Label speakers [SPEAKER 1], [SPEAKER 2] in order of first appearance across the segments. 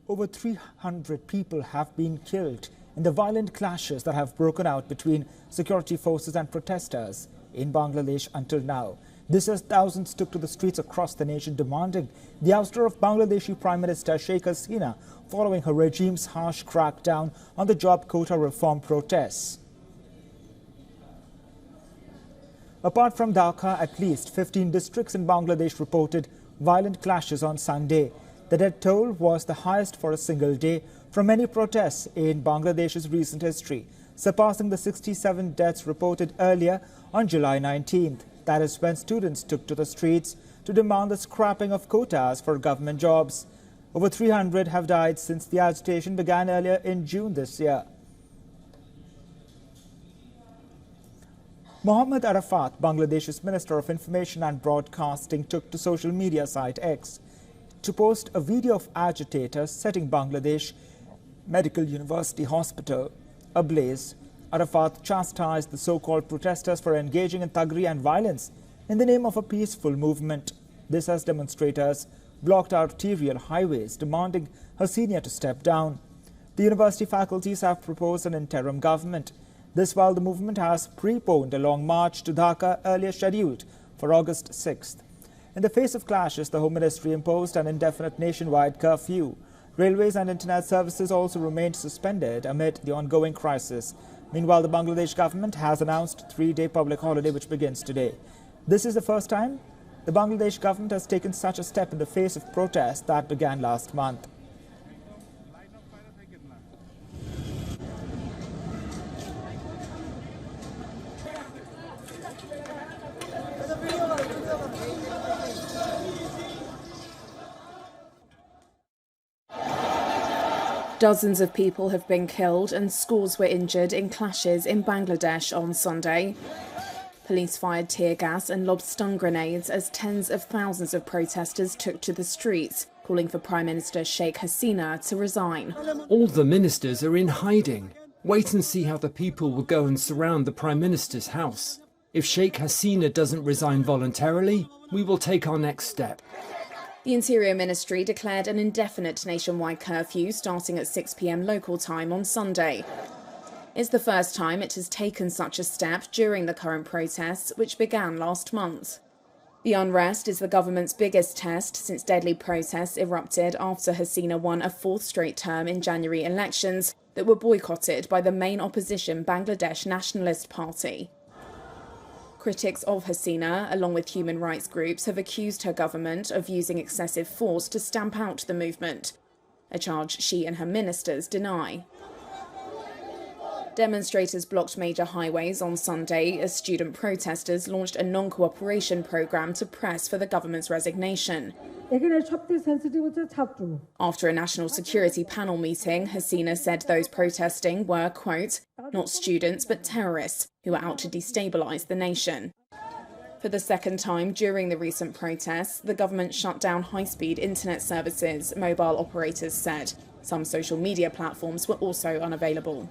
[SPEAKER 1] Over 300 people have been killed in the violent clashes that have broken out between security forces and protesters in Bangladesh until now. This as thousands took to the streets across the nation demanding the ouster of Bangladeshi Prime Minister Sheikh Hasina following her regime's harsh crackdown on the job quota reform protests. Apart from Dhaka, at least 15 districts in Bangladesh reported violent clashes on Sunday. The death toll was the highest for a single day from any protests in Bangladesh's recent history, surpassing the 67 deaths reported earlier on July 19th. That is when students took to the streets to demand the scrapping of quotas for government jobs. Over 300 have died since the agitation began earlier in June this year. Mohammad Arafat, Bangladesh's Minister of Information and Broadcasting, took to social media site X to post a video of agitators setting Bangladesh Medical University Hospital ablaze. Arafat chastised the so-called protesters for engaging in thuggery and violence in the name of a peaceful movement. This as demonstrators blocked arterial highways, demanding Hasina to step down. The university faculties have proposed an interim government. This while the movement has preponed a long march to Dhaka earlier scheduled for August 6th. In the face of clashes, the Home Ministry imposed an indefinite nationwide curfew. Railways and internet services also remained suspended amid the ongoing crisis. Meanwhile, the Bangladesh government has announced a 3-day public holiday which begins today. This is the first time the Bangladesh government has taken such a step in the face of protests that began last month.
[SPEAKER 2] Dozens of people have been killed and scores were injured in clashes in Bangladesh on Sunday. Police fired tear gas and lobbed stun grenades as tens of thousands of protesters took to the streets, calling for Prime Minister Sheikh Hasina to resign.
[SPEAKER 3] All the ministers are in hiding. Wait and see how the people will go and surround the Prime Minister's house. If Sheikh Hasina doesn't resign voluntarily, we will take our next step.
[SPEAKER 2] The Interior Ministry declared an indefinite nationwide curfew starting at 6 p.m. local time on Sunday. It's the first time it has taken such a step during the current protests, which began last month. The unrest is the government's biggest test since deadly protests erupted after Hasina won a 4th straight term in January elections that were boycotted by the main opposition Bangladesh Nationalist Party. Critics of Hasina, along with human rights groups, have accused her government of using excessive force to stamp out the movement, a charge she and her ministers deny. Demonstrators blocked major highways on Sunday as student protesters launched a non-cooperation program to press for the government's resignation. After a national security panel meeting, Hasina said those protesting were, quote, not students but terrorists who are out to destabilise the nation. For the second time during the recent protests, the government shut down high-speed internet services, mobile operators said. Some social media platforms were also unavailable.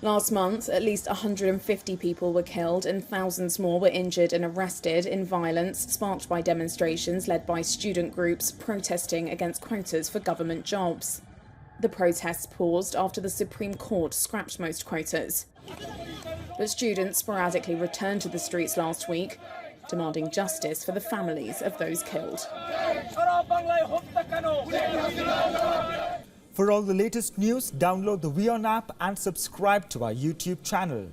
[SPEAKER 2] Last month, at least 150 people were killed and thousands more were injured and arrested in violence sparked by demonstrations led by student groups protesting against quotas for government jobs. The protests paused after the Supreme Court scrapped most quotas. But students sporadically returned to the streets last week, demanding justice for the families of those killed.
[SPEAKER 1] For all the latest news, download the WION app and subscribe to our YouTube channel.